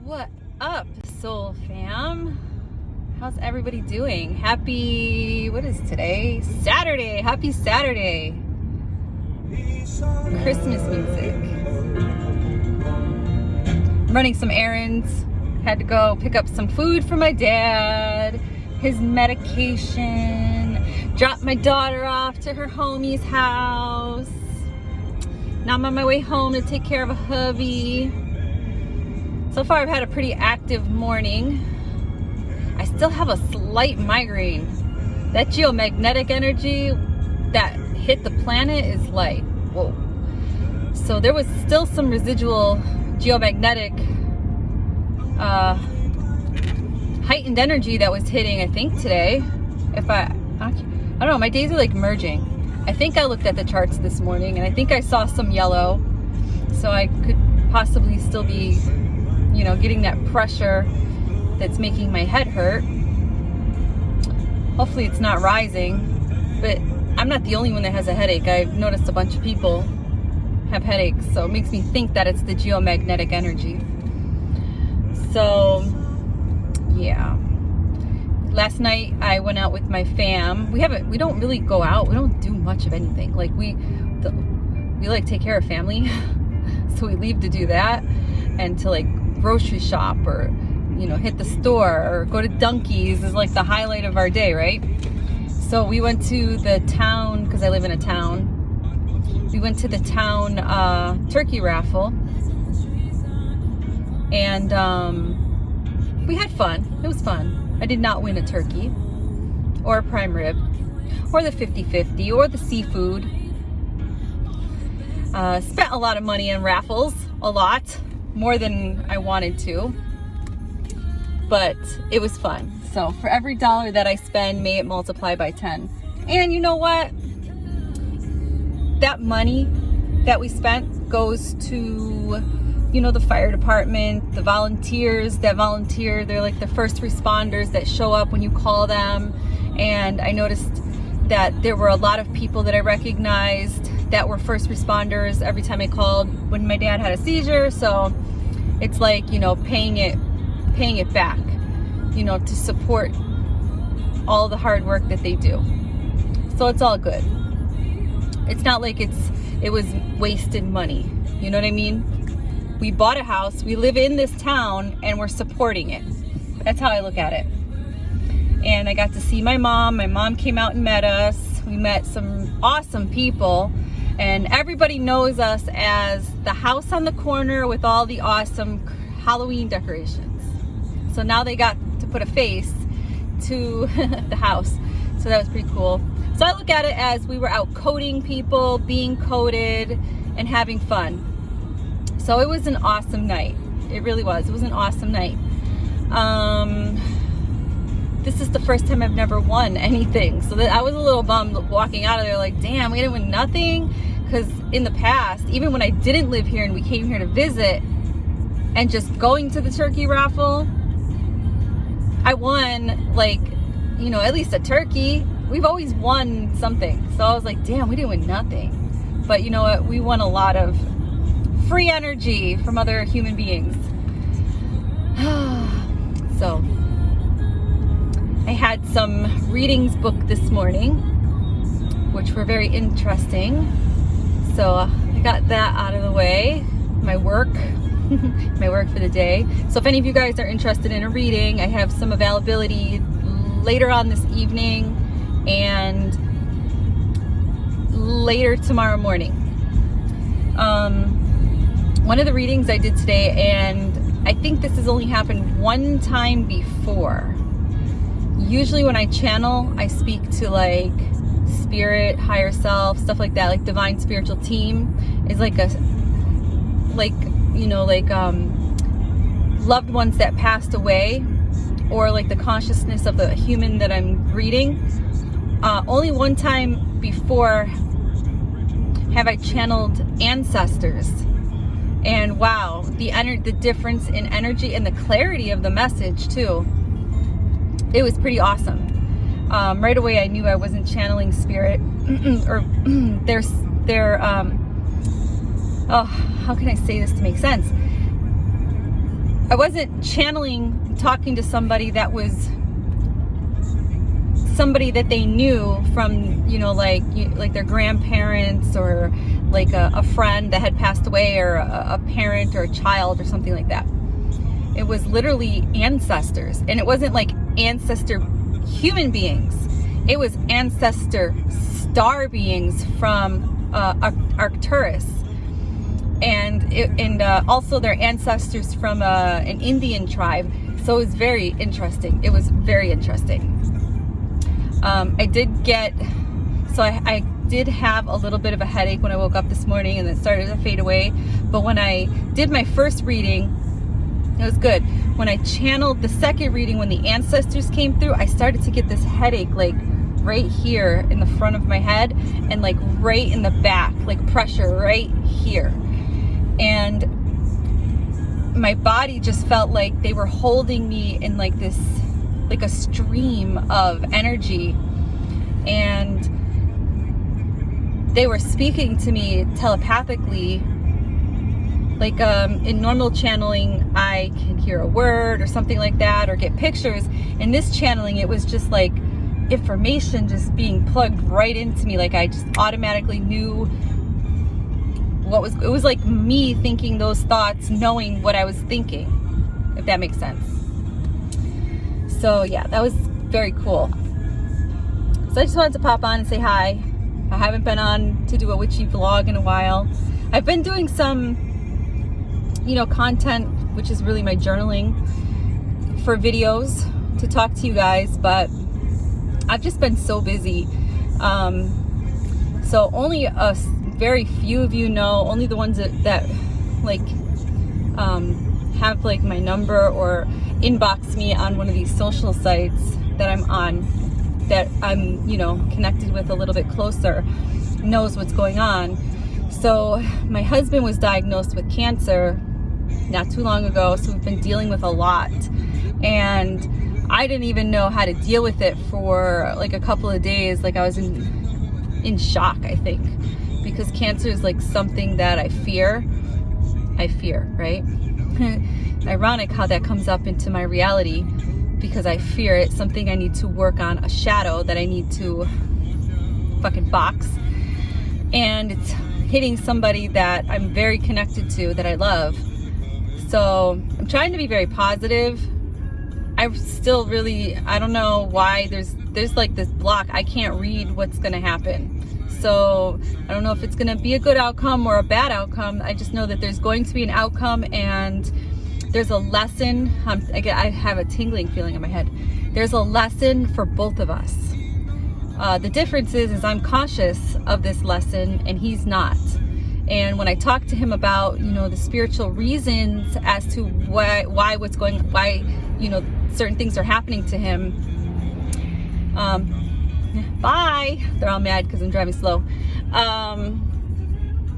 What up, soul fam? How's everybody doing? Happy, what is today? Saturday. Happy Saturday. Christmas music. I'm running some errands. Had to go pick up some food for my dad, his medication, drop my daughter off to her homie's house. Now I'm on my way home to take care of a hubby. So far I've had a pretty active morning. I still have a slight migraine. That geomagnetic energy that hit the planet is like, whoa. So there was still some residual geomagnetic heightened energy that was hitting, I think, today. I don't know, my days are like merging. I think I looked at the charts this morning and I think I saw some yellow. So I could possibly still be, you know, getting that pressure that's making my head hurt. Hopefully it's not rising, but I'm not the only one that has a headache. I've noticed a bunch of people have headaches, so it makes me think that it's the geomagnetic energy. So yeah, last night I went out with my fam. We don't really go out. We don't do much of anything. Like we like take care of family. So we leave to do that and to like grocery shop or, you know, hit the store or go to Dunkies is like the highlight of our day, right? So we went to the town, because I live in a town. We went to the town turkey raffle and we had fun. It was fun. I did not win a turkey or a prime rib or the 50-50 or the seafood. Spent a lot of money on raffles, a lot. More than I wanted to, but it was fun. So for every dollar that I spend, may it multiply by 10. And you know what? That money that we spent goes to, you know, the fire department, the volunteers that volunteer. They're like the first responders that show up when you call them. And I noticed that there were a lot of people that I recognized that were first responders every time I called when my dad had a seizure. So it's like, you know, paying it back, you know, to support all the hard work that they do. So it's all good. It's not like it was wasted money. You know what I mean? We bought a house, we live in this town, and we're supporting it. That's how I look at it. And I got to see my mom. My mom came out and met us. We met some awesome people. And everybody knows us as the house on the corner with all the awesome Halloween decorations. So now they got to put a face to the house. So that was pretty cool. So I look at it as we were out coding people, being coded, and having fun. So it was an awesome night. It really was. It was an awesome night. This is the first time I've never won anything. So I was a little bummed walking out of there like, damn, we didn't win nothing. Because in the past, even when I didn't live here and we came here to visit and just going to the turkey raffle, I won like, you know, at least a turkey. We've always won something. So I was like, damn, we didn't win nothing. But you know what? We won a lot of free energy from other human beings. So I had some readings booked this morning, which were very interesting. So I got that out of the way, my work for the day. So if any of you guys are interested in a reading, I have some availability later on this evening and later tomorrow morning. One of the readings I did today, and I think this has only happened one time before. Usually when I channel, I speak to like spirit, higher self, stuff like that, like divine spiritual team is like loved ones that passed away, or like the consciousness of the human that I'm reading. Only one time before have I channeled ancestors, and wow, the difference in energy and the clarity of the message too. It was pretty awesome. Right away I knew I wasn't channeling spirit or how can I say this to make sense? I wasn't channeling, talking to somebody that was somebody that they knew from, you know, like their grandparents, or like a friend that had passed away, or a parent or a child or something like that. It was literally ancestors, and it wasn't like ancestor human beings. It was ancestor star beings from Arcturus, and also their ancestors from an Indian tribe. So it was very interesting. It was very interesting. I did have a little bit of a headache when I woke up this morning, and it started to fade away. But when I did my first reading, it was good. When I channeled the second reading, when the ancestors came through, I started to get this headache, like right here in the front of my head, and like right in the back, like pressure right here. And my body just felt like they were holding me in like this, like a stream of energy, and they were speaking to me telepathically. Like in normal channeling, I can hear a word or something like that, or get pictures. In this channeling, it was just like information just being plugged right into me. Like I just automatically knew it was like me thinking those thoughts, knowing what I was thinking, if that makes sense. So yeah, that was very cool. So I just wanted to pop on and say hi. I haven't been on to do a witchy vlog in a while. I've been doing some, you know, content, which is really my journaling for videos to talk to you guys, but I've just been so busy. So only a very few of you know, only the ones that like have like my number or inbox me on one of these social sites that I'm on, that I'm, you know, connected with a little bit closer, knows what's going on. So my husband was diagnosed with cancer not too long ago, so we've been dealing with a lot, and I didn't even know how to deal with it for like a couple of days. Like I was in shock, I think, because cancer is like something that I fear, right? Ironic how that comes up into my reality, because I fear it, something I need to work on, a shadow that I need to fucking box, and it's hitting somebody that I'm very connected to, that I love. So I'm trying to be very positive. I still really, I don't know why there's like this block. I can't read what's gonna happen. So I don't know if it's gonna be a good outcome or a bad outcome. I just know that there's going to be an outcome, and there's a lesson. I have a tingling feeling in my head. There's a lesson for both of us. The difference is I'm cautious of this lesson and he's not. And when I talk to him about, you know, the spiritual reasons as to why you know, certain things are happening to him, bye. They're all mad because I'm driving slow.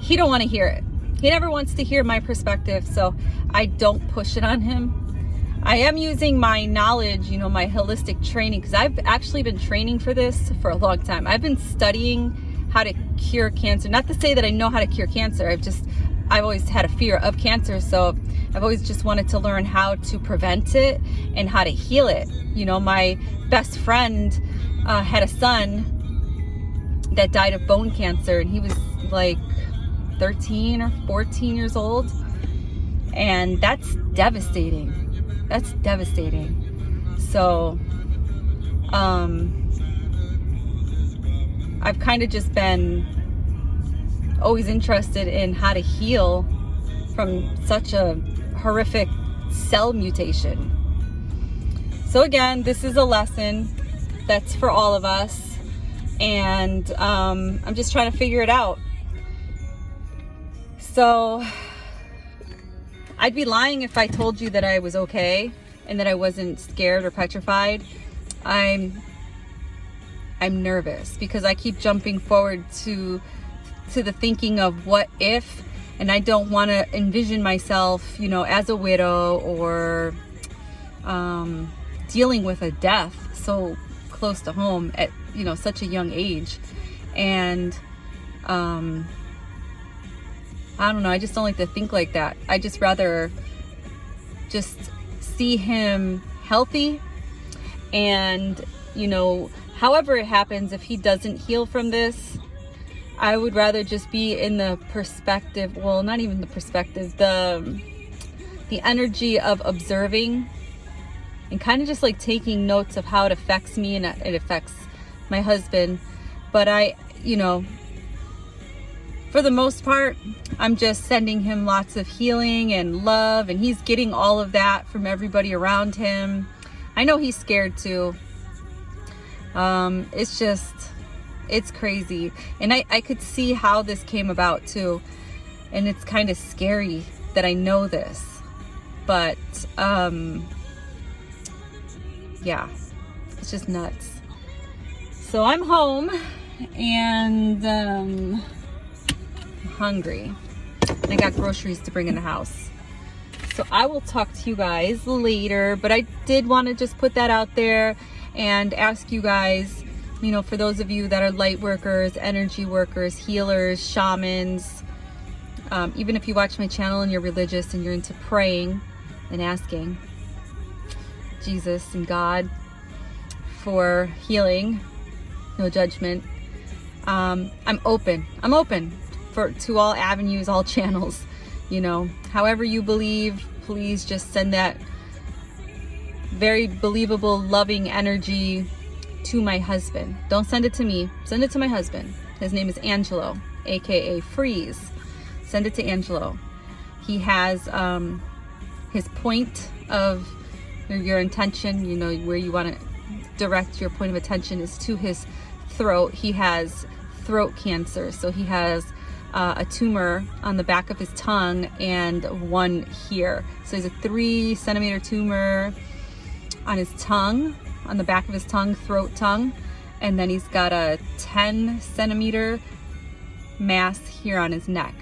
He don't want to hear it. He never wants to hear my perspective, so I don't push it on him. I am using my knowledge, you know, my holistic training, because I've actually been training for this for a long time. I've been studying how to cure cancer. Not to say that I know how to cure cancer. I've always had a fear of cancer, so I've always just wanted to learn how to prevent it and how to heal it. You know, my best friend had a son that died of bone cancer, and he was like 13 or 14 years old, and that's devastating. That's devastating. So I've kind of just been always interested in how to heal from such a horrific cell mutation. So again, this is a lesson that's for all of us, and I'm just trying to figure it out. So I'd be lying if I told you that I was okay and that I wasn't scared or petrified. I'm nervous because I keep jumping forward to the thinking of what if, and I don't want to envision myself, you know, as a widow or dealing with a death so close to home at, you know, such a young age. And I don't know, I just don't like to think like that. I just rather just see him healthy. And, you know, however it happens, if he doesn't heal from this, I would rather just be in the perspective, well, not even the perspective, the energy of observing and kind of just like taking notes of how it affects me and it affects my husband. But I, you know, for the most part, I'm just sending him lots of healing and love, and he's getting all of that from everybody around him. I know he's scared too. It's just, it's crazy. And I could see how this came about too. And it's kind of scary that I know this. But, yeah, it's just nuts. So I'm home and I'm hungry. And I got groceries to bring in the house. So I will talk to you guys later, but I did want to just put that out there and ask you guys, you know, for those of you that are light workers, energy workers, healers, shamans, even if you watch my channel and you're religious and you're into praying and asking Jesus and God for healing, no judgment. I'm open to all avenues, all channels, you know, however you believe. Please just send that very believable, loving energy to my husband. Don't send it to me, send it to my husband. His name is Angelo, aka Freeze. Send it to Angelo. He has his point of your intention, you know, where you want to direct your point of attention is to his throat. He has throat cancer, so he has a tumor on the back of his tongue and one here. So he's a 3-centimeter tumor on his tongue, on the back of his tongue, throat tongue, and then he's got a 10-centimeter mass here on his neck.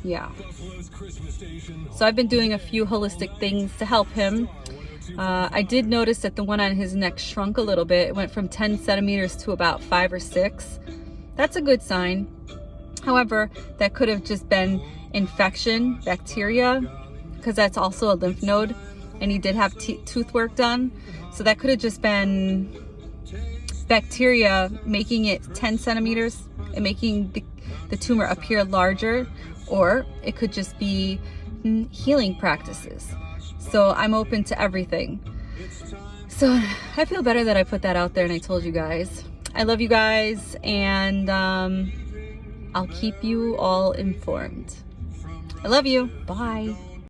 Yeah. So I've been doing a few holistic things to help him. I did notice that the one on his neck shrunk a little bit. It went from 10 centimeters to about 5 or 6. That's a good sign. However, that could have just been infection, bacteria, because that's also a lymph node, and he did have tooth work done. So that could have just been bacteria making it 10 centimeters and making the tumor appear larger, or it could just be healing practices. So I'm open to everything. So I feel better that I put that out there and I told you guys. I love you guys, and I'll keep you all informed. I love you. Bye.